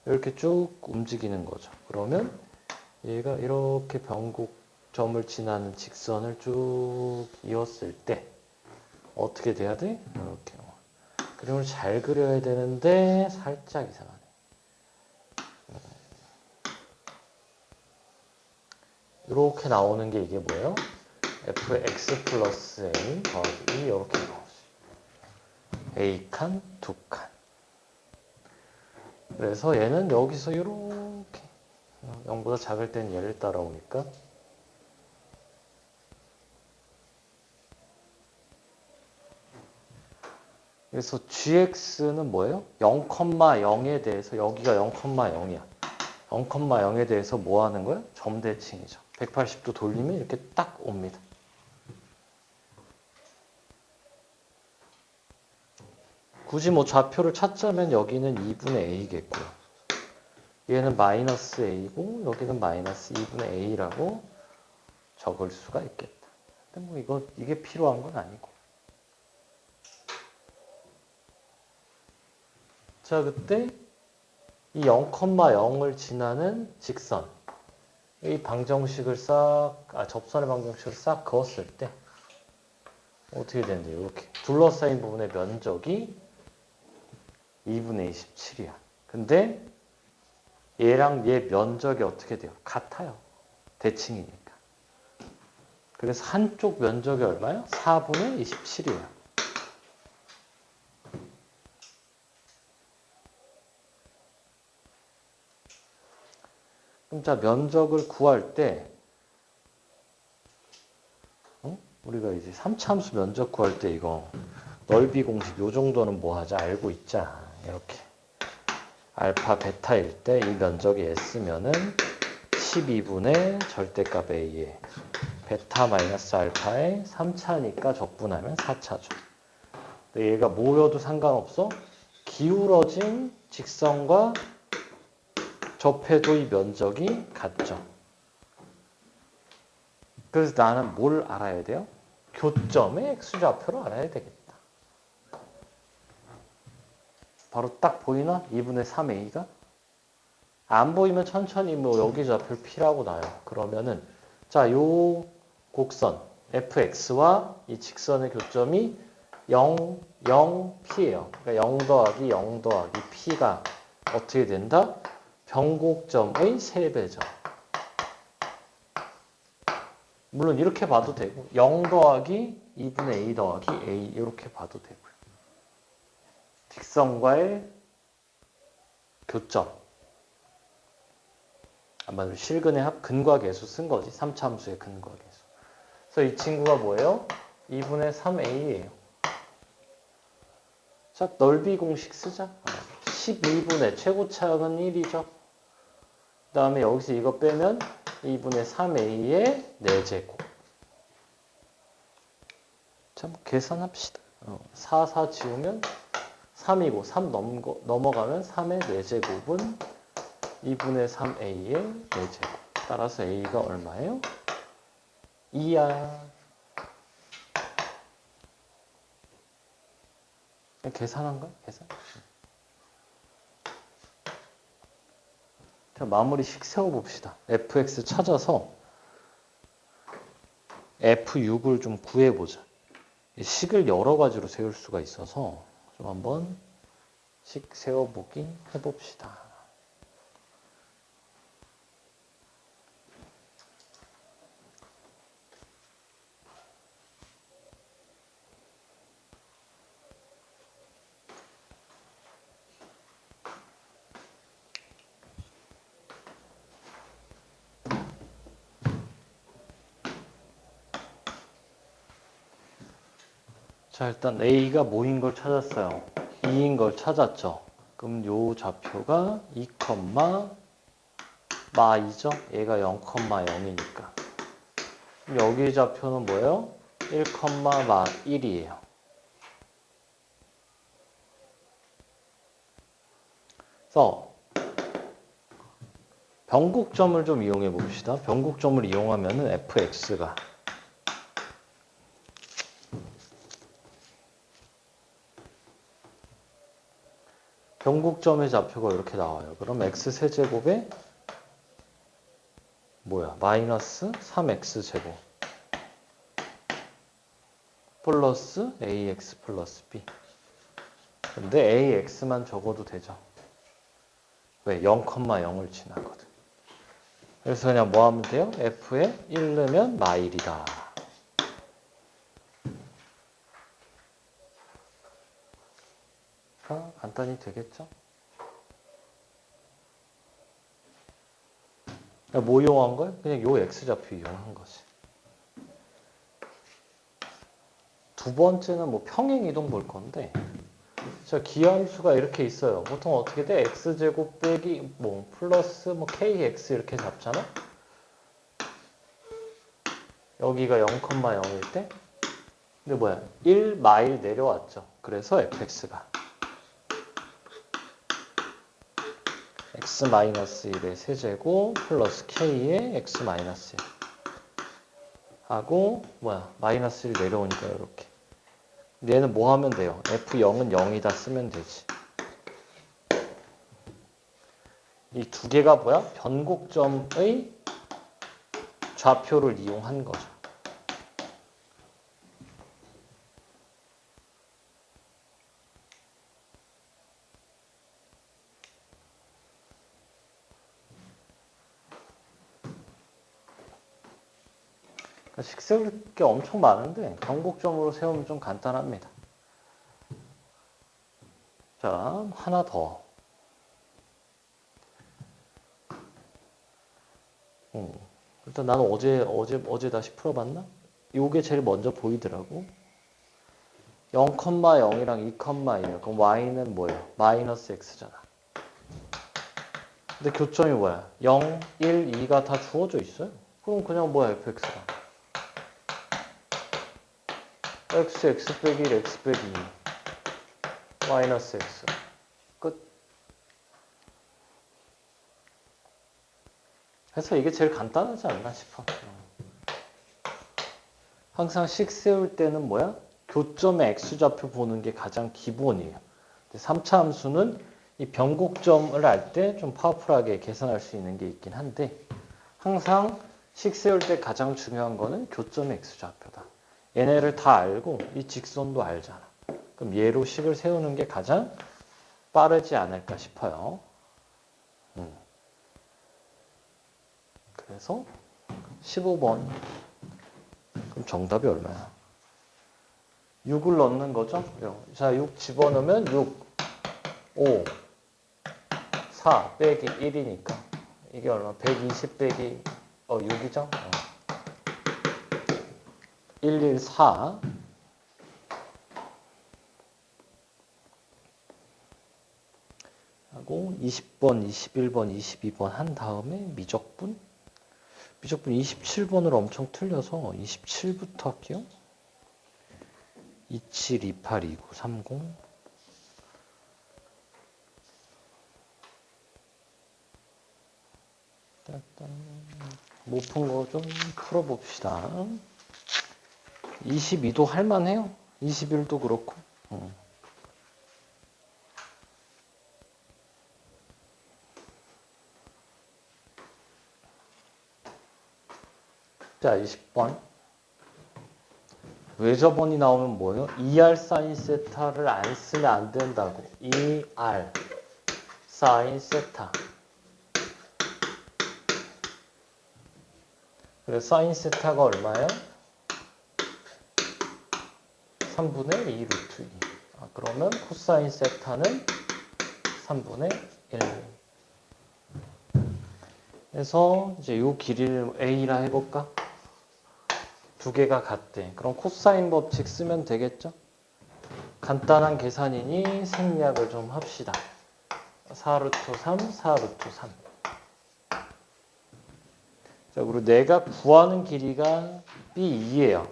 이렇게 쭉 움직이는 거죠. 그러면 얘가 이렇게 변곡점을 지나는 직선을 쭉 이었을 때 어떻게 돼야 돼? 이렇게 그림을 잘 그려야 되는데 살짝 이상하네. 이렇게 나오는 게 이게 뭐예요? fx 플러스 a 더하기 2 이렇게 나오지. a칸, 두 칸. 그래서 얘는 여기서 이렇게 0보다 작을 땐 얘를 따라오니까 그래서 gx는 뭐예요? 0,0에 대해서 여기가 0,0이야. 0,0에 대해서 뭐 하는 거예요? 점 대칭이죠. 180도 돌리면 이렇게 딱 옵니다. 굳이 뭐 좌표를 찾자면 여기는 2분의 a겠고요. 얘는 마이너스 a고 여기는 마이너스 2분의 a라고 적을 수가 있겠다. 근데 뭐 이게 필요한 건 아니고. 자, 그때 이 0,0을 지나는 직선, 이 방정식을 접선의 방정식을 싹 그었을 때 어떻게 되는데 이렇게 둘러싸인 부분의 면적이 2분의 27이야. 근데 얘랑 얘 면적이 어떻게 돼요? 같아요. 대칭이니까. 그래서 한쪽 면적이 얼마예요? 4분의 27이에요. 그럼 자, 면적을 구할 때 우리가 이제 3차함수 면적 구할 때 이거 넓이 공식 요 정도는 뭐 하자 알고 있자. 이렇게 알파 베타일 때 이 면적이 S면은 12분의 절대값 A에 베타 마이너스 알파에 3차니까 적분하면 4차죠. 근데 얘가 모여도 상관없어. 기울어진 직선과 접해도 이 면적이 같죠. 그래서 나는 뭘 알아야 돼요? 교점의 x좌표를 알아야 되겠다. 바로 딱 보이나? 2분의 3a가? 안 보이면 천천히 뭐 여기 좌표를 P라고 놔요. 그러면은 자, 요 곡선 fx와 이 직선의 교점이 0, 0, P예요. 그러니까 0 더하기 0 더하기 P가 어떻게 된다? 변곡점의 3배죠. 물론 이렇게 봐도 되고 0 더하기 2분의 a 더하기 a 이렇게 봐도 되고요. 직선과의 교점. 아마 실근의 합 근과계수 쓴 거지. 3차 함수의 근과계수. 그래서 이 친구가 뭐예요? 2분의 3a예요. 자, 넓이 공식 쓰자. 12분의 최고차항은 1이죠. 그 다음에 여기서 이거 빼면 2분의 3a의 4제곱. 자, 계산합시다. 4, 4 지우면 3이고 3 넘어가면 3의 4제곱은 2분의 3a의 4제곱. 따라서 a가 얼마예요? 2야. 계산한 거야? 계산? 자, 마무리식 세워봅시다. fx 찾아서 f6을 좀 구해보자. 식을 여러 가지로 세울 수가 있어서 좀 한번 식 세워보기 해봅시다. 자, 일단 A가 뭐인 걸 찾았어요. 2인 걸 찾았죠. 그럼 요 좌표가 2, 마이죠. 얘가 0,0이니까. 여기 좌표는 뭐예요? 1, 마 1이에요. 그래서 변곡점을 좀 이용해 봅시다. 변곡점을 이용하면은 fx가 변곡점의 좌표가 이렇게 나와요. 그럼 x세제곱에 뭐야? 마이너스 3x제곱 플러스 ax 플러스 b. 근데 ax만 적어도 되죠. 왜? 0,0을 지나거든. 그래서 그냥 뭐 하면 돼요? f에 1 넣으면 마일이다. 간단히 되겠죠? 뭐 이용한 거야? 그냥 요 x좌표 이용한 거지. 두 번째는 뭐 평행이동 볼 건데, 자, 기하함수가 이렇게 있어요. 보통 어떻게 돼? x제곱 빼기 뭐 플러스 뭐 kx 이렇게 잡잖아? 여기가 0,0일 때? 근데 뭐야? 1 마일 내려왔죠. 그래서 fx가 x-1의 세제곱 플러스 k의 x-1 하고 뭐야? 마이너스 1 내려오니까 이렇게. 얘는 뭐 하면 돼요? f0은 0이다 쓰면 되지. 이 두 개가 뭐야? 변곡점의 좌표를 이용한 거죠. 식 세울 게 엄청 많은데 변곡점으로 세우면 좀 간단합니다. 자, 하나 더. 일단 나는 어제 다시 풀어봤나? 요게 제일 먼저 보이더라고. 0,0이랑 2,1. 그럼 y는 뭐예요? 마이너스 x잖아. 근데 교점이 뭐야? 0, 1, 2가 다 주어져 있어요. 그럼 그냥 뭐야? fx가. x 빼기 1, x 빼기 2. 마이너스 x. 끝. 그래서 이게 제일 간단하지 않나 싶어. 항상 식 세울 때는 뭐야? 교점의 x좌표 보는 게 가장 기본이에요. 3차 함수는 이 변곡점을 알 때 좀 파워풀하게 계산할 수 있는 게 있긴 한데 항상 식 세울 때 가장 중요한 거는 교점의 x좌표다. 얘네를 다 알고 이 직선도 알잖아. 그럼 얘로 식을 세우는 게 가장 빠르지 않을까 싶어요. 그래서 15번. 그럼 정답이 얼마야? 6을 넣는 거죠? 자, 6 집어넣으면 6, 5, 4 빼기 1이니까 이게 얼마? 120 빼기 6이죠? 114 하고 20번, 21번, 22번 한 다음에 미적분 27번으로 엄청 틀려서 27부터 할게요. 27, 28, 29, 30 못 푼 거 좀 풀어봅시다. 22도 할만해요. 21도 그렇고. 자, 20번. 외접원이 나오면 뭐예요? 2R 사인 세타를 안 쓰면 안 된다고. 2R 사인 세타. 그래서 사인 세타가 얼마예요? 3분의 2 루트 2. 그러면 코사인 세타는 3분의 1. 그래서 이제 이 길이를 A라 해볼까? 두 개가 같대. 그럼 코사인 법칙 쓰면 되겠죠? 간단한 계산이니 생략을 좀 합시다. 4루트 3, 4루트 3. 자, 그리고 내가 구하는 길이가 B2예요.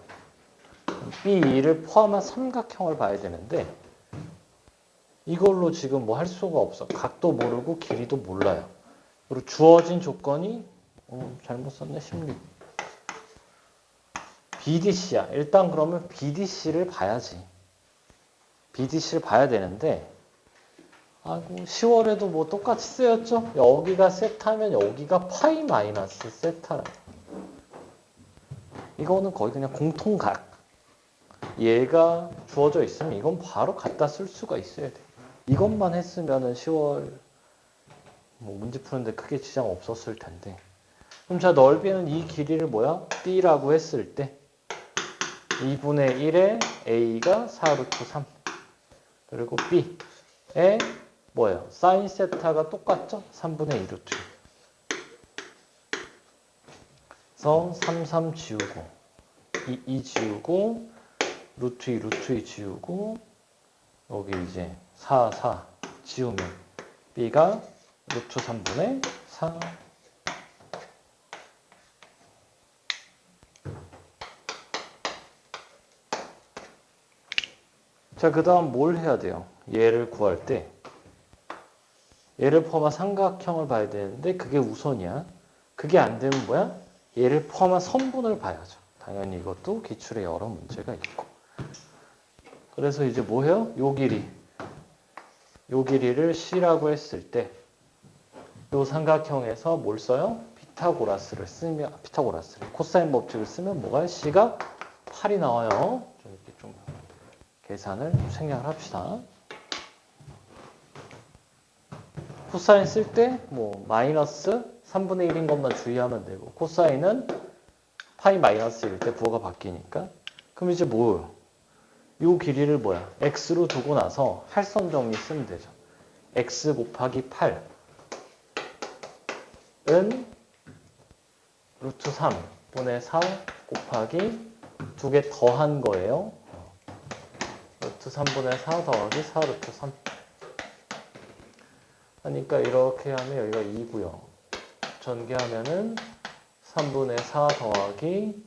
B2를 포함한 삼각형을 봐야 되는데 이걸로 지금 뭐 할 수가 없어. 각도 모르고 길이도 몰라요. 그리고 주어진 조건이 잘못 썼네. 16. BDC야. 일단 그러면 BDC를 봐야지. BDC를 봐야 되는데 10월에도 뭐 똑같이 쓰였죠? 여기가 세타면 여기가 파이 마이너스 세타라. 이거는 거의 그냥 공통각. 얘가 주어져 있으면 이건 바로 갖다 쓸 수가 있어야 돼. 이것만 했으면은 10월 뭐 문제 푸는데 크게 지장 없었을 텐데. 그럼 자, 넓이는 이 길이를 뭐야? B라고 했을 때 2분의 1에 A가 4루트 3. 그리고 B에 뭐예요? 사인 세타가 똑같죠? 3분의 2 루트. 그래서 3, 3 지우고 2 지우고 루트 2, 루트 2 지우고 여기 이제 4, 4 지우면 B가 루트 3분의 4. 자, 그 다음 뭘 해야 돼요? 얘를 구할 때 얘를 포함한 삼각형을 봐야 되는데 그게 우선이야. 그게 안 되면 뭐야? 얘를 포함한 선분을 봐야죠. 당연히 이것도 기출에 여러 문제가 있고. 그래서 이제 뭐 해요? 요 길이를 C라고 했을 때 요 삼각형에서 뭘 써요? 피타고라스를 코사인 법칙을 쓰면 뭐가 C가 8이 나와요. 좀 이렇게 좀 계산을 생략을 합시다. 코사인 쓸 때 뭐 마이너스 3분의 1인 것만 주의하면 되고 코사인은 파이 마이너스 1일 때 부호가 바뀌니까. 그럼 이제 뭐예요? 요 길이를 뭐야? x로 두고 나서 할선 정리 쓰면 되죠. x 곱하기 8은 루트 3분의 4 곱하기 2개 더한 거예요. 루트 3분의 4 더하기 4 루트 3 하니까 이렇게 하면 여기가 2고요. 전개하면은 3분의 4 더하기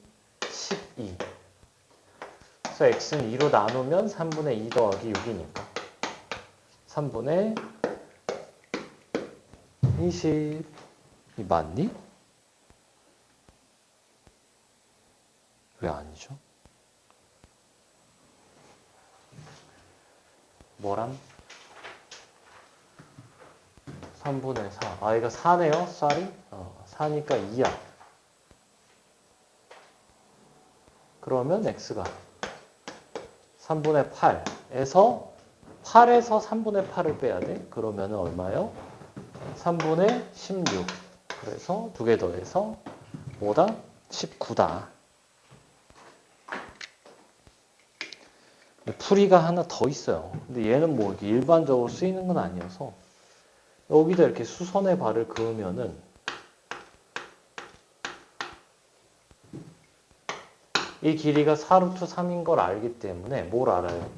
12. 그래서 x는 2로 나누면 3분의 2 더하기 6이니까 3분의 20. 이 맞니? 왜 아니죠? 뭐람? 3분의 4. 아, 이거 4네요? 쌀이? 4니까 2야. 그러면 x가 3분의 8에서 8에서 3분의 8을 빼야 돼. 그러면 얼마요? 3분의 16. 그래서 두 개 더해서 뭐다? 19다. 풀이가 하나 더 있어요. 근데 얘는 뭐 일반적으로 쓰이는 건 아니어서 여기다 이렇게 수선의 발을 그으면은 이 길이가 4루트 3인 걸 알기 때문에 뭘 알아요?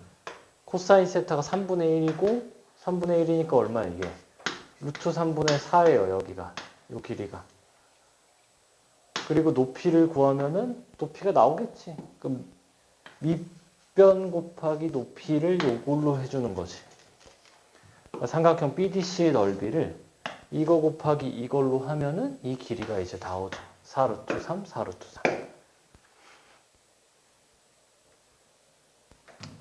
코사인 세타가 3분의 1이고 3분의 1이니까 얼마야 이게? 루트 3분의 4예요. 여기가. 이 길이가. 그리고 높이를 구하면은 높이가 나오겠지. 그럼 밑변 곱하기 높이를 요걸로 해주는 거지. 삼각형 BDC의 넓이를 이거 곱하기 이걸로 하면은 이 길이가 이제 나오죠. 4루트 3, 4루트 3.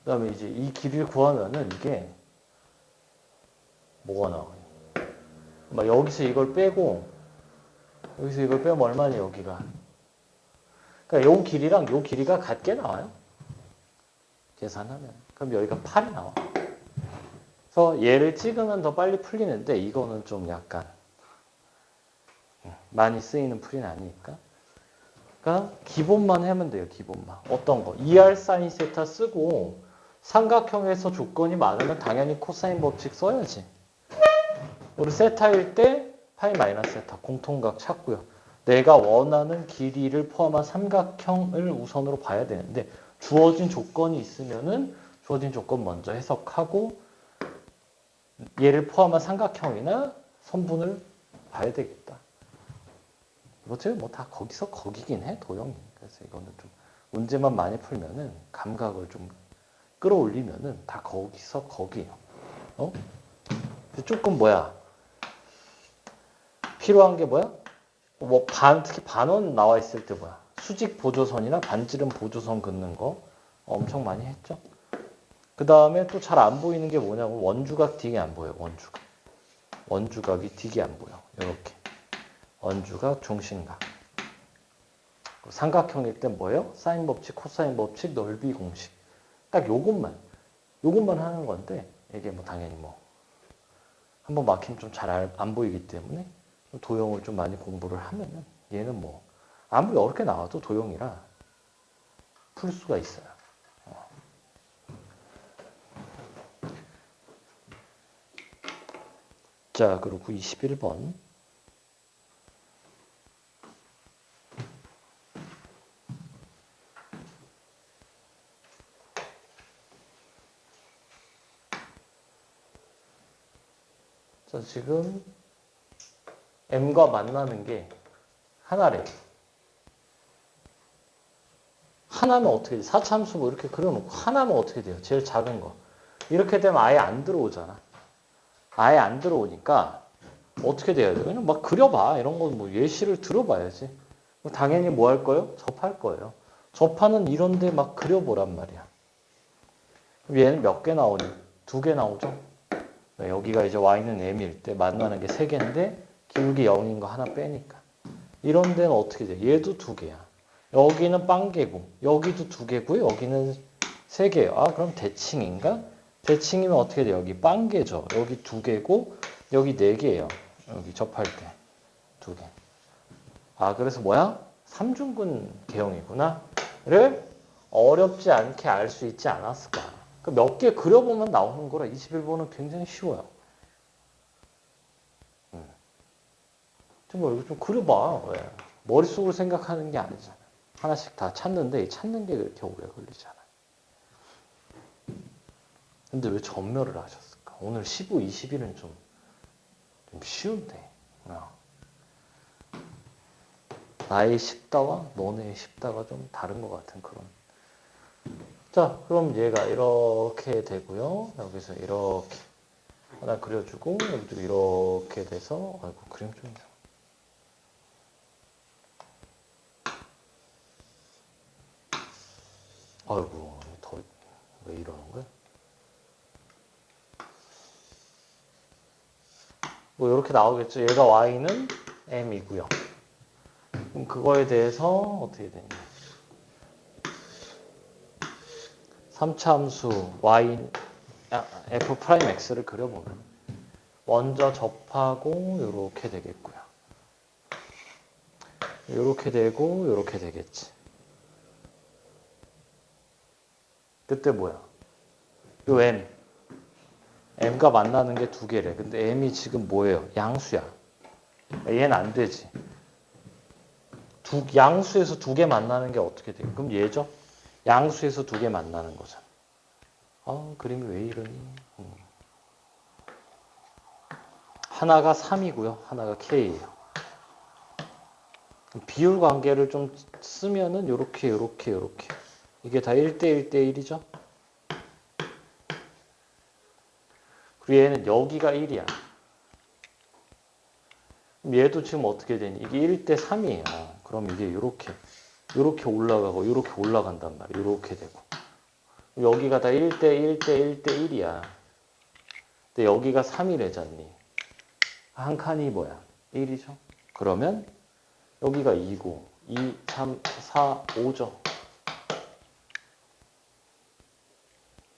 그 다음에 이제 이 길이를 구하면은 이게 뭐가 나와요? 막 여기서 이걸 빼고 여기서 이걸 빼면 얼마니 여기가? 그러니까 요 길이랑 요 길이가 같게 나와요. 계산하면. 그럼 여기가 8이 나와. 그래서 얘를 찍으면 더 빨리 풀리는데 이거는 좀 약간 많이 쓰이는 풀이는 아니니까. 그러니까 기본만 하면 돼요. 기본만. 어떤 거? 2R 사인 세타 쓰고 삼각형에서 조건이 많으면 당연히 코사인 법칙 써야지. 우리 세타일 때 파이 마이너스 세타 공통각 찾고요. 내가 원하는 길이를 포함한 삼각형을 우선으로 봐야 되는데 주어진 조건이 있으면은 주어진 조건 먼저 해석하고 얘를 포함한 삼각형이나 선분을 봐야 되겠다. 뭐지? 뭐 다 거기서 거기긴 해 도형이. 그래서 이거는 좀 문제만 많이 풀면은 감각을 좀 끌어올리면은 다 거기서 거기예요. 조금 뭐야? 필요한 게 뭐야? 뭐 특히 반원 나와 있을 때 뭐야? 수직 보조선이나 반지름 보조선 긋는 거 엄청 많이 했죠. 그 다음에 또 잘 안 보이는 게 뭐냐고 원주각 딕이 안 보여요. 원주각이 딕이 안 보여. 이렇게 원주각, 중심각. 삼각형일 때 뭐예요? 사인 법칙, 코사인 법칙, 넓이 공식. 딱 요것만 하는 건데 이게 뭐 당연히 뭐 한번 막히면 좀 잘 안 보이기 때문에 도형을 좀 많이 공부를 하면은 얘는 뭐 아무리 어렵게 나와도 도형이라 풀 수가 있어요. 자, 그리고 21번. 자, 지금 M과 만나는 게 하나래. 하나면 어떻게 돼? 4참수 뭐 이렇게 그려놓고 하나면 어떻게 돼요? 제일 작은 거. 이렇게 되면 아예 안 들어오잖아. 아예 안 들어오니까 어떻게 돼야 돼? 그냥 막 그려봐. 이런 거 뭐 예시를 들어봐야지. 당연히 뭐 할 거예요? 접할 거예요. 접하는 이런데 막 그려보란 말이야. 그럼 얘는 몇 개 나오니? 2개 나오죠? 여기가 이제 y는 m일 때 만나는 게 3개인데 기울기 0인 거 하나 빼니까. 이런 데는 어떻게 돼? 얘도 2개야. 여기는 빵개고 여기도 2개고요. 여기는 3개예요. 아, 그럼 대칭인가? 대칭이면 어떻게 돼? 여기 빵개죠. 여기 2개고 여기 4개예요. 여기 접할 때 2개. 아, 그래서 뭐야? 삼중근 개형이구나를 어렵지 않게 알 수 있지 않았을까. 몇 개 그려보면 나오는 거라 21번은 굉장히 쉬워요. 좀 이거 좀 그려봐. 왜? 머릿속으로 생각하는 게 아니잖아. 하나씩 다 찾는데 찾는 게 그렇게 오래 걸리잖아. 근데 왜 전멸을 하셨을까? 오늘 15, 21은 좀 쉬운데. 나의 쉽다와 너네의 쉽다가 좀 다른 것 같은 그런. 자, 그럼 얘가 이렇게 되고요. 여기서 이렇게 하나 그려주고 여기도 이렇게 돼서 아이고 그림 좀 아이고 더 왜 이러는 거야? 뭐 이렇게 나오겠죠. 얘가 y는 m이고요. 그럼 그거에 대해서 어떻게 되냐? 3차함수 y f 프라임 x를 그려보면 먼저 접하고 이렇게 되겠고요. 이렇게 되고 이렇게 되겠지. 그때 뭐야? 요 m가 만나는 게 두 개래. 근데 m이 지금 뭐예요? 양수야. 얘는 안 되지. 양수에서 두 개 만나는 게 어떻게 돼? 그럼 얘죠? 양수에서 두 개 만나는 거잖아. 아, 그림이 왜 이러니? 하나가 3이고요. 하나가 k예요. 비율 관계를 좀 쓰면은 요렇게 이게 다 1대 1대 1이죠. 그리고 얘는 여기가 1이야. 그럼 얘도 지금 어떻게 되니? 이게 1대 3이에요. 그럼 이게 요렇게 올라가고 요렇게 올라간단 말이야. 요렇게 되고. 여기가 다 1대 1대 1대 1이야. 근데 여기가 3이래잖니. 한 칸이 뭐야? 1이죠. 그러면 여기가 2고 2, 3, 4, 5죠.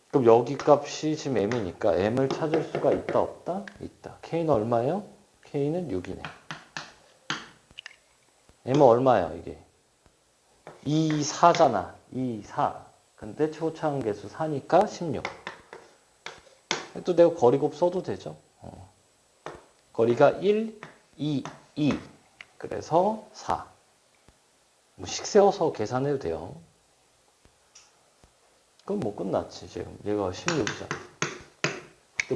그럼 여기 값이 지금 m이니까 m을 찾을 수가 있다 없다? 있다. k는 얼마예요? k는 6이네. m은 얼마야 이게? 2, 4잖아. 2, 4. 근데 초차항 계수 4니까 16. 또 내가 거리곱 써도 되죠. 거리가 1, 2, 2. 그래서 4. 뭐 식 세워서 계산해도 돼요. 그럼 뭐 끝났지 지금. 얘가 16이잖아.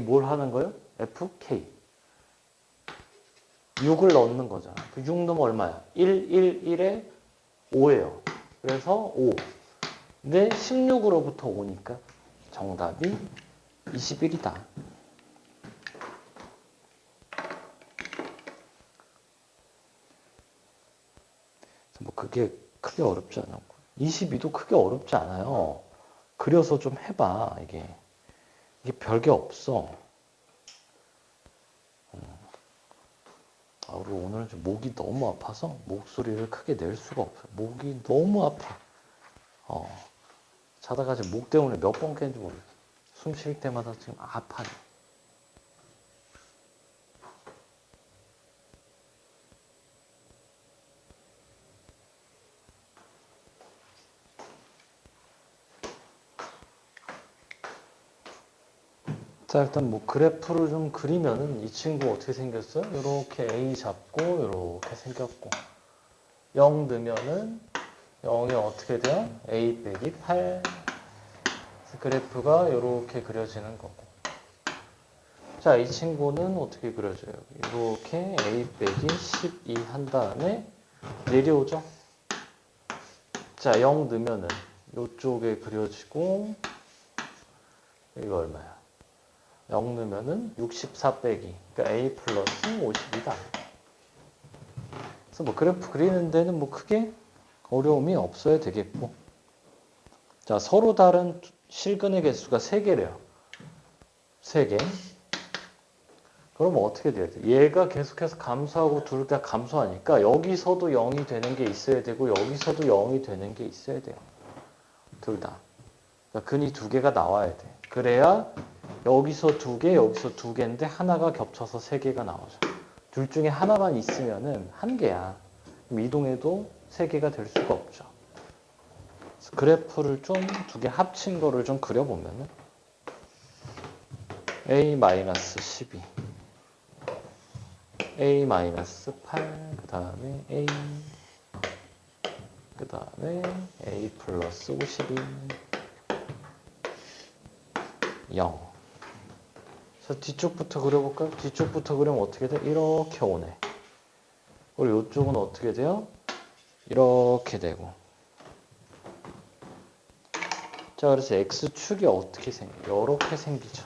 뭘 하는 거예요? FK. 6을 넣는 거잖아. 그 6 넣으면 얼마야? 1, 1, 1에 5예요. 그래서 5. 근데 16으로부터 5니까 정답이 21이다. 뭐 그게 크게 어렵지 않고 22도 크게 어렵지 않아요. 그려서 좀 해봐. 이게 별게 없어. 우리 오늘은 좀 목이 너무 아파서 목소리를 크게 낼 수가 없어요. 목이 너무 아파. 자다가 지금 목 때문에 몇 번 깬지 모르겠어. 숨 쉴 때마다 지금 아파요. 자, 일단 뭐 그래프를 좀 그리면은 이 친구 어떻게 생겼어요? 이렇게 A 잡고 이렇게 생겼고 0 넣으면은 0이 어떻게 돼요? A 빼기 8. 그래프가 이렇게 그려지는 거고. 자, 이 친구는 어떻게 그려져요? 이렇게 A 빼기 12 한 다음에 내려오죠? 자, 0 넣으면은 이쪽에 그려지고 이거 얼마야? 0 넣으면은 64 빼기. 그러니까 A 플러스 50이다. 그래서 뭐 그래프 그리는 데는 뭐 크게 어려움이 없어야 되겠고. 자, 서로 다른 실근의 개수가 3개래요. 3개. 그럼 어떻게 돼야 돼? 얘가 계속해서 감소하고 둘 다 감소하니까 여기서도 0이 되는 게 있어야 되고 여기서도 0이 되는 게 있어야 돼요. 둘 다. 그러니까 근이 2개가 나와야 돼. 그래야 여기서 2개, 여기서 2개인데 하나가 겹쳐서 3개가 나오죠. 둘 중에 하나만 있으면은 1개야. 그럼 이동해도 세 개가 될 수가 없죠. 그래서 그래프를 좀 두 개 합친 거를 좀 그려보면은 A-12, A-8, 그 다음에 A, 그 다음에 A 플러스 52, 0. 그래서 뒤쪽부터 그려볼까요? 뒤쪽부터 그리면 어떻게 돼? 이렇게 오네. 그리고 이쪽은 어떻게 돼요? 이렇게 되고. 자, 그래서 X축이 어떻게 생겨? 이렇게 생기죠.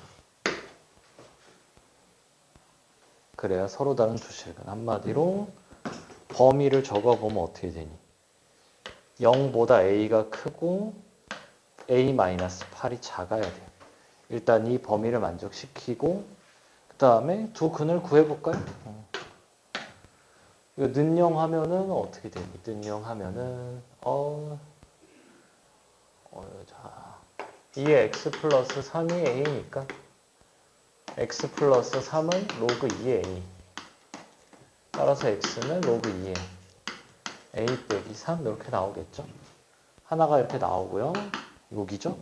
그래야 서로 다른 두 실근. 한마디로 범위를 적어보면 어떻게 되니? 0보다 A가 크고 A-8이 작아야 돼요. 일단 이 범위를 만족시키고 그 다음에 두 근을 구해볼까요? 이거 는영하면은 어떻게 되니? 는영하면은 자, 2의 x 플러스 3이 a니까 x 플러스 3은 로그 2의 a. 따라서 x는 로그 2의 a 빼기 3 이렇게 나오겠죠? 하나가 이렇게 나오고요. 여기죠?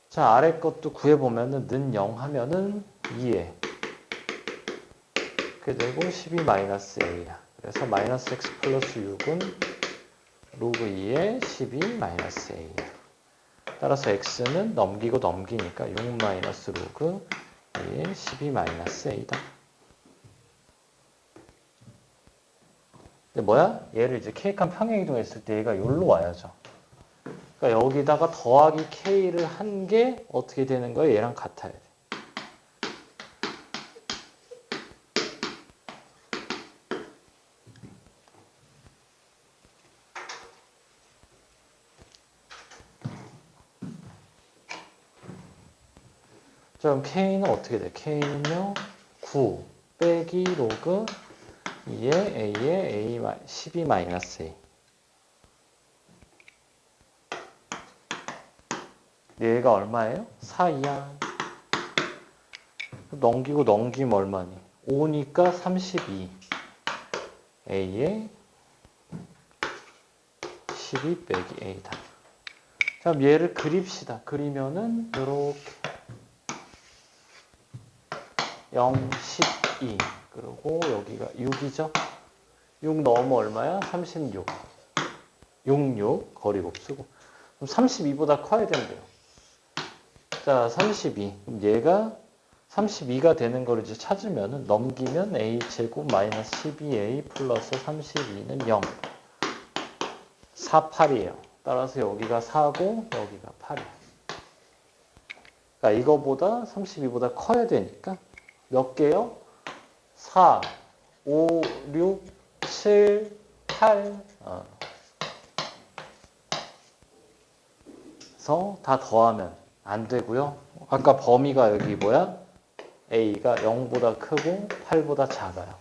자, 아래 것도 구해보면은 는 0 하면은 2에 이렇게 되고 12 마이너스 a야. 그래서 마이너스 x 플러스 6은 로그 2에 12 마이너스 a야. 따라서 x는 넘기고 넘기니까 6 마이너스 로그 2에 12 마이너스 a다. 근데 뭐야? 얘를 이제 k칸 평행 이동했을 때 얘가 여기로 와야죠. 그러니까 여기다가 더하기 k를 한 게 어떻게 되는 거예요? 얘랑 같아야 돼. 자, 그럼 k는 어떻게 돼? k는요 9 빼기 로그 2의 a의 12 마이너스 a. 얘가 얼마예요? 4이야. 넘기고 넘기면 얼마니? 5니까 32. a의 12 빼기 a다. 자, 그럼 얘를 그립시다. 그리면은 이렇게 0, 12. 그리고 여기가 6이죠? 6 넣으면 얼마야? 36. 66 거리곱수고. 그럼 32보다 커야 된대요. 자, 32. 그럼 얘가 32가 되는 걸 이제 찾으면은 넘기면 a 제곱 마이너스 12a 플러스 32는 0. 4, 8이에요. 따라서 여기가 4고 여기가 8이에요. 그러니까 이거보다 32보다 커야 되니까 몇 개요? 4, 5, 6, 7, 8. 그래서 다 더하면 안 되고요. 아까 범위가 여기 뭐야? A가 0보다 크고 8보다 작아요.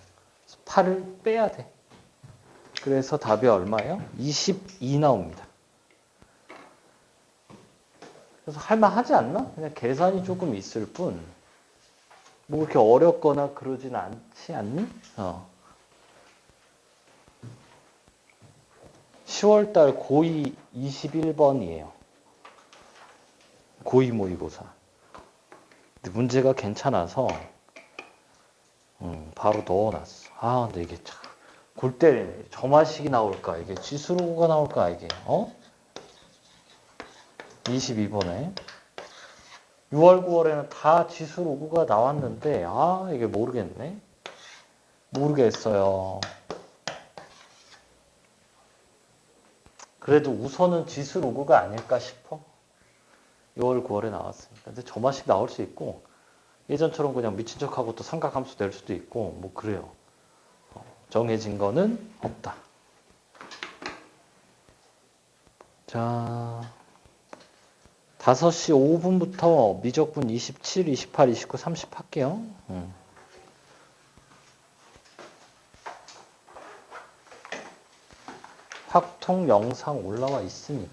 8을 빼야 돼. 그래서 답이 얼마예요? 22 나옵니다. 그래서 할만하지 않나? 그냥 계산이 조금 있을 뿐. 뭐 그렇게 어렵거나 그러진 않지 않니? 10월달 고2 21번이에요. 고2 모의고사. 근데 문제가 괜찮아서 바로 넣어놨어. 아, 근데 이게 참 골 때리네. 점화식이 나올까? 이게 지수로가 나올까? 이게 22번에 6월, 9월에는 다 지수로가 나왔는데 이게 모르겠네. 모르겠어요. 그래도 우선은 지수 로그가 아닐까 싶어. 6월, 9월에 나왔으니까. 근데 점화식 나올 수 있고 예전처럼 그냥 미친 척하고 또 삼각함수 낼 수도 있고 뭐 그래요. 정해진 거는 없다. 자, 5시 5분부터 미적분 27, 28, 29, 30 할게요. 확통 영상 올라와 있으니까